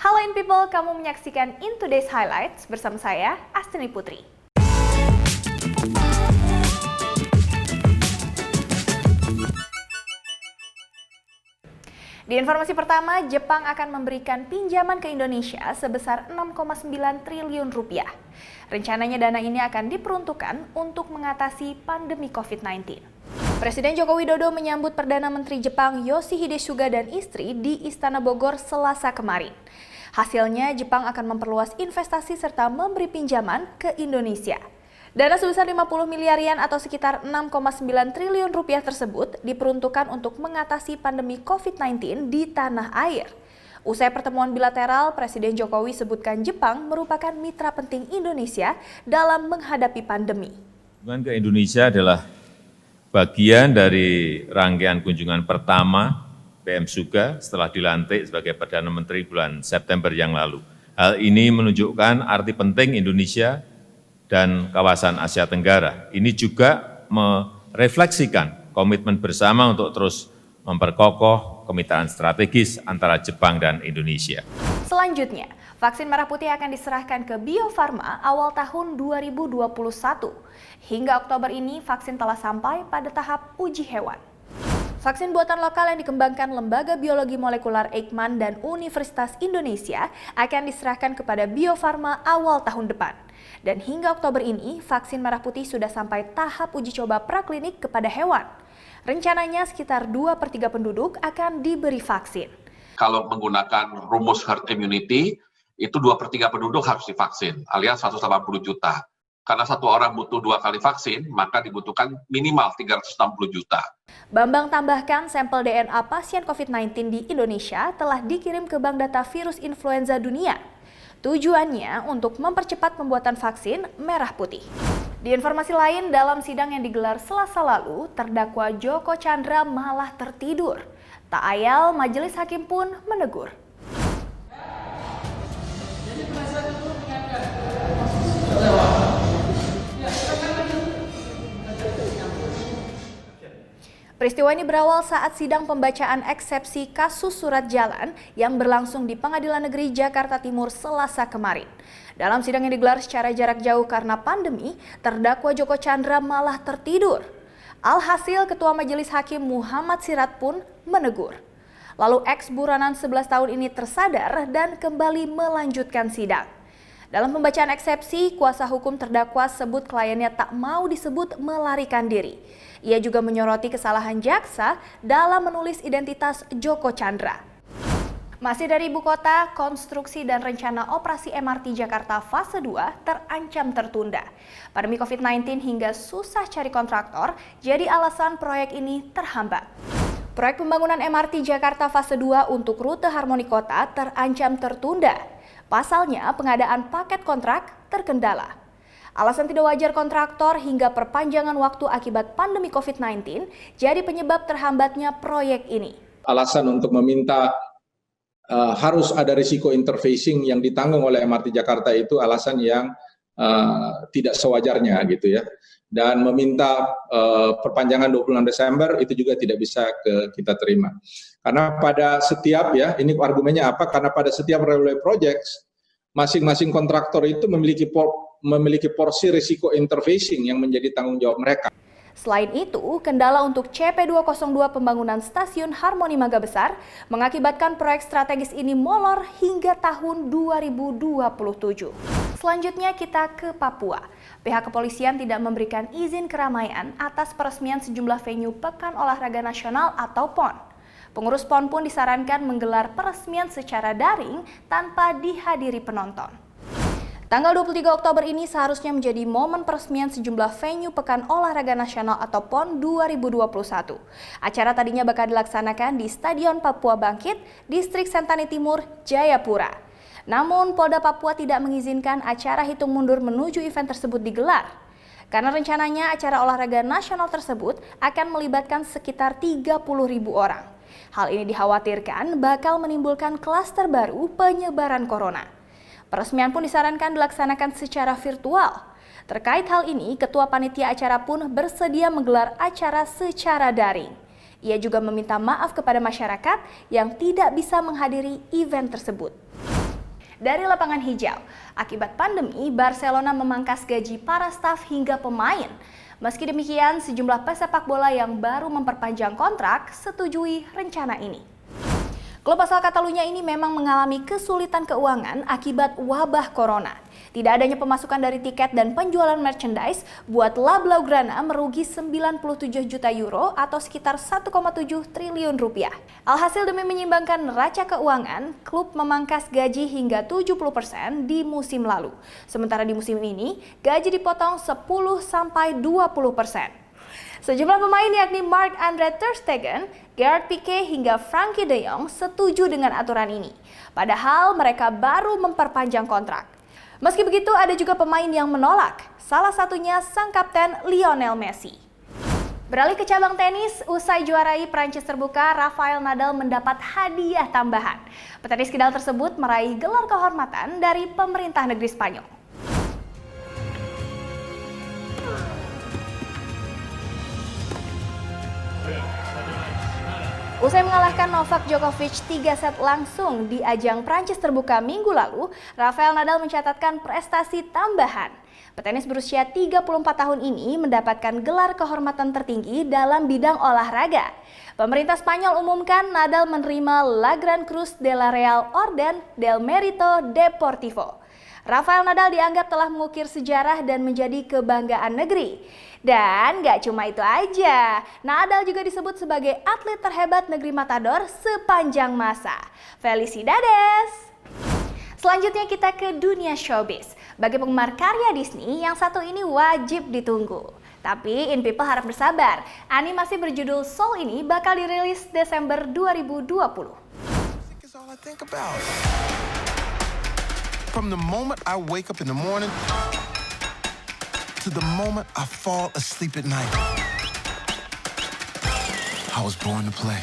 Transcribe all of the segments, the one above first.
Halo In People, kamu menyaksikan In Today's Highlights bersama saya, Astini Putri. Di informasi pertama, Jepang akan memberikan pinjaman ke Indonesia sebesar 6,9 triliun rupiah. Rencananya dana ini akan diperuntukkan untuk mengatasi pandemi COVID-19. Presiden Joko Widodo menyambut Perdana Menteri Jepang Yoshihide Suga dan istri di Istana Bogor Selasa kemarin. Hasilnya, Jepang akan memperluas investasi serta memberi pinjaman ke Indonesia. Dana sebesar 50 miliar yen atau sekitar 6,9 triliun rupiah tersebut diperuntukkan untuk mengatasi pandemi COVID-19 di tanah air. Usai pertemuan bilateral, Presiden Jokowi sebutkan Jepang merupakan mitra penting Indonesia dalam menghadapi pandemi. Kunjungan ke Indonesia adalah bagian dari rangkaian kunjungan pertama PM Suga setelah dilantik sebagai Perdana Menteri bulan September yang lalu. Hal ini menunjukkan arti penting Indonesia dan kawasan Asia Tenggara. Ini juga merefleksikan komitmen bersama untuk terus memperkokoh kemitraan strategis antara Jepang dan Indonesia. Selanjutnya, vaksin merah putih akan diserahkan ke Bio Farma awal tahun 2021. Hingga Oktober ini, vaksin telah sampai pada tahap uji hewan. Vaksin buatan lokal yang dikembangkan Lembaga Biologi Molekular Eijkman dan Universitas Indonesia akan diserahkan kepada Bio Farma awal tahun depan. Dan hingga Oktober ini, vaksin merah putih sudah sampai tahap uji coba praklinik kepada hewan. Rencananya sekitar 2/3 penduduk akan diberi vaksin. Kalau menggunakan rumus herd immunity, itu 2/3 penduduk harus divaksin, alias 180 juta. Karena satu orang butuh 2 kali vaksin, maka dibutuhkan minimal 360 juta. Bambang tambahkan sampel DNA pasien COVID-19 di Indonesia telah dikirim ke Bank Data Virus Influenza Dunia. Tujuannya untuk mempercepat pembuatan vaksin merah putih. Di informasi lain, dalam sidang yang digelar Selasa lalu, terdakwa Joko Chandra malah tertidur. Tak ayal, majelis hakim pun menegur. Peristiwa ini berawal saat sidang pembacaan eksepsi kasus surat jalan yang berlangsung di Pengadilan Negeri Jakarta Timur Selasa kemarin. Dalam sidang yang digelar secara jarak jauh karena pandemi, terdakwa Joko Chandra malah tertidur. Alhasil, Ketua Majelis Hakim Muhammad Sirat pun menegur. Lalu ex-buronan 11 tahun ini tersadar dan kembali melanjutkan sidang. Dalam pembacaan eksepsi, kuasa hukum terdakwa sebut kliennya tak mau disebut melarikan diri. Ia juga menyoroti kesalahan jaksa dalam menulis identitas Joko Chandra. Masih dari ibu kota, konstruksi dan rencana operasi MRT Jakarta fase 2 terancam tertunda. Pandemi COVID-19 hingga susah cari kontraktor jadi alasan proyek ini terhambat. Proyek pembangunan MRT Jakarta fase 2 untuk rute Harmoni Kota terancam tertunda. Pasalnya, pengadaan paket kontrak terkendala. Alasan tidak wajar kontraktor hingga perpanjangan waktu akibat pandemi COVID-19 jadi penyebab terhambatnya proyek ini. Alasan untuk meminta harus ada risiko interfacing yang ditanggung oleh MRT Jakarta itu alasan yang tidak sewajarnya gitu ya. Dan meminta perpanjangan 26 Desember itu juga tidak bisa kita terima. Karena pada setiap ini argumennya apa? Karena pada setiap railway projects masing-masing kontraktor itu memiliki porsi risiko interfacing yang menjadi tanggung jawab mereka. Selain itu, kendala untuk CP202 pembangunan stasiun Harmoni Mangga Besar mengakibatkan proyek strategis ini molor hingga tahun 2027. Selanjutnya kita ke Papua. Pihak kepolisian tidak memberikan izin keramaian atas peresmian sejumlah venue Pekan Olahraga Nasional atau PON. Pengurus PON pun disarankan menggelar peresmian secara daring tanpa dihadiri penonton. Tanggal 23 Oktober ini seharusnya menjadi momen peresmian sejumlah venue Pekan Olahraga Nasional atau PON 2021. Acara tadinya bakal dilaksanakan di Stadion Papua Bangkit, Distrik Sentani Timur, Jayapura. Namun Polda Papua tidak mengizinkan acara hitung mundur menuju event tersebut digelar. Karena rencananya acara olahraga nasional tersebut akan melibatkan sekitar 30.000 orang. Hal ini dikhawatirkan bakal menimbulkan klaster baru penyebaran corona. Peresmian pun disarankan dilaksanakan secara virtual. Terkait hal ini, Ketua Panitia acara pun bersedia menggelar acara secara daring. Ia juga meminta maaf kepada masyarakat yang tidak bisa menghadiri event tersebut. Dari lapangan hijau, akibat pandemi, Barcelona memangkas gaji para staf hingga pemain. Meski demikian, sejumlah pesepak bola yang baru memperpanjang kontrak setujui rencana ini. Klub asal Catalunya ini memang mengalami kesulitan keuangan akibat wabah corona. Tidak adanya pemasukan dari tiket dan penjualan merchandise buat La Blaugrana merugi 97 juta euro atau sekitar 1,7 triliun rupiah. Alhasil demi menyimbangkan neraca keuangan, klub memangkas gaji hingga 70% di musim lalu. Sementara di musim ini, gaji dipotong 10-20%. Sejumlah pemain yakni Marc-Andre ter Stegen, Gerard Pique hingga Frankie de Jong setuju dengan aturan ini. Padahal mereka baru memperpanjang kontrak. Meski begitu, ada juga pemain yang menolak, salah satunya sang kapten Lionel Messi. Beralih ke cabang tenis, usai juarai Prancis terbuka, Rafael Nadal mendapat hadiah tambahan. Petenis kidal tersebut meraih gelar kehormatan dari pemerintah negeri Spanyol. Usai mengalahkan Novak Djokovic 3 set langsung di ajang Prancis terbuka minggu lalu, Rafael Nadal mencatatkan prestasi tambahan. Petenis berusia 34 tahun ini mendapatkan gelar kehormatan tertinggi dalam bidang olahraga. Pemerintah Spanyol umumkan Nadal menerima La Gran Cruz de la Real Orden del Mérito Deportivo. Rafael Nadal dianggap telah mengukir sejarah dan menjadi kebanggaan negeri. Dan gak cuma itu aja, Nadal juga disebut sebagai atlet terhebat negeri Matador sepanjang masa. Felicidades! Selanjutnya kita ke dunia showbiz. Bagi penggemar karya Disney, yang satu ini wajib ditunggu. Tapi In People harap bersabar, animasi berjudul Soul ini bakal dirilis Desember 2020. From the moment I wake up in the morning to the moment I fall asleep at night, I was born to play.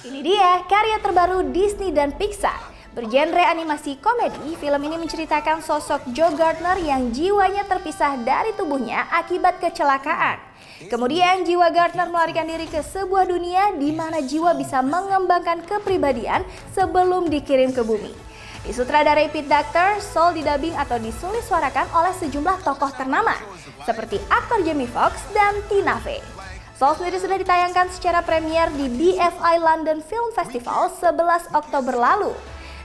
Ini dia karya terbaru Disney dan Pixar. Bergenre animasi komedi, film ini menceritakan sosok Joe Gardner yang jiwanya terpisah dari tubuhnya akibat kecelakaan. Kemudian jiwa Gardner melarikan diri ke sebuah dunia di mana jiwa bisa mengembangkan kepribadian sebelum dikirim ke bumi. Disutradarai Pete Docter, Soul didubbing atau disulis-suarakan oleh sejumlah tokoh ternama seperti aktor Jamie Foxx dan Tina Fey. Soul sendiri sudah ditayangkan secara premier di BFI London Film Festival 11 Oktober lalu.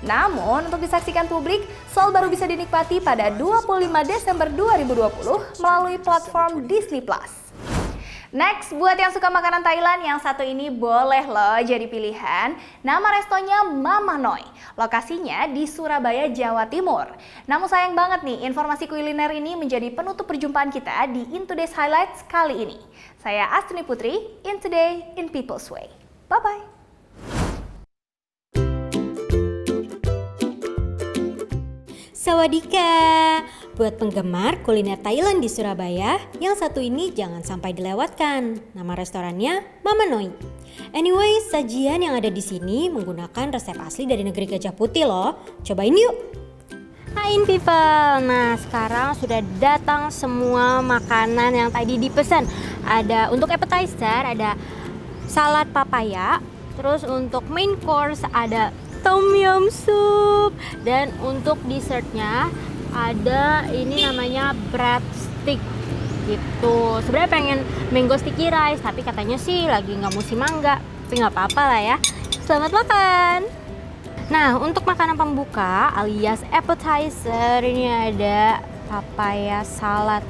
Namun untuk disaksikan publik, Soul baru bisa dinikmati pada 25 Desember 2020 melalui platform Disney+. Next, buat yang suka makanan Thailand, yang satu ini boleh loh jadi pilihan. Nama restonya Mama Noi. Lokasinya di Surabaya, Jawa Timur. Namun sayang banget nih, informasi kuliner ini menjadi penutup perjumpaan kita di In Today's Highlights kali ini. Saya Astuni Putri, In Today, In People's Way. Bye-bye. Sawadika! Buat penggemar kuliner Thailand di Surabaya, yang satu ini jangan sampai dilewatkan. Nama restorannya Mama Noi. Anyway, sajian yang ada di sini menggunakan resep asli dari negeri Gajah Putih loh. Cobain yuk! Hai people, nah sekarang sudah datang semua makanan yang tadi dipesan. Ada untuk appetizer, ada salad papaya. Terus untuk main course ada tom yum soup, dan untuk dessertnya ada ini namanya breadstick gitu. Sebenarnya pengen mango sticky rice, tapi katanya sih lagi nggak musim mangga, tapi nggak apa-apa lah ya. Selamat makan. Nah, untuk makanan pembuka alias appetizer ini ada papaya salad.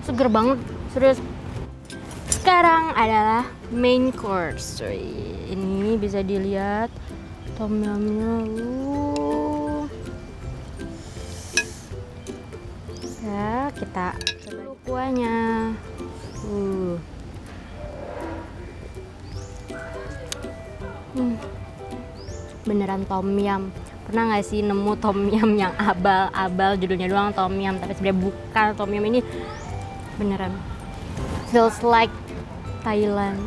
Seger banget, serius. Sekarang adalah main course. Ini bisa dilihat tom yumnya. Ya, kita coba kuahnya. Beneran tom yum. Pernah nggak sih nemu tom yum yang abal-abal, judulnya doang tom yum, tapi sebenarnya bukan tom yum. Ini beneran feels like Thailand.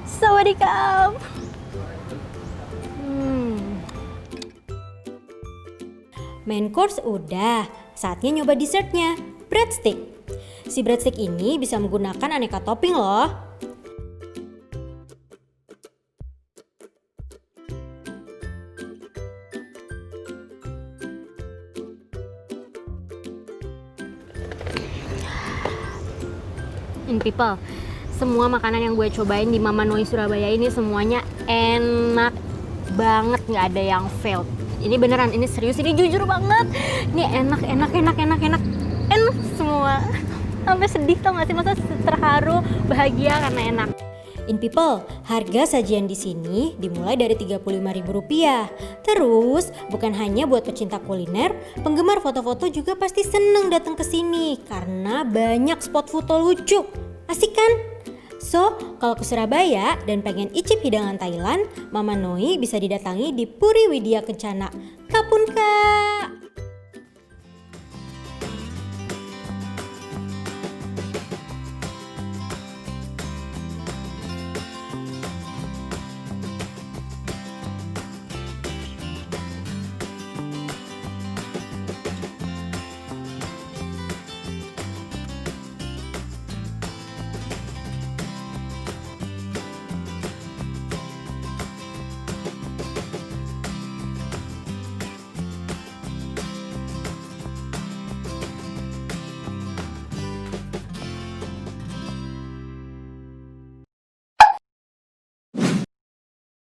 Sawadikap. Main course udah, saatnya nyoba dessertnya, breadstick. Si breadstick ini bisa menggunakan aneka topping loh. In people, semua makanan yang gue cobain di Mama Noi Surabaya ini semuanya enak banget, nggak ada yang failed. Ini beneran, ini serius, ini jujur banget. Ini enak semua. Sampai sedih tau gak sih, masa terharu, bahagia karena enak. In people, harga sajian di sini dimulai dari Rp35.000. Terus, bukan hanya buat pecinta kuliner, penggemar foto-foto juga pasti seneng datang ke sini karena banyak spot foto lucu. Asik kan? So, kalau ke Surabaya dan pengen icip hidangan Thailand, Mama Noi bisa didatangi di Puri Widya Kencana. Kapun Kak!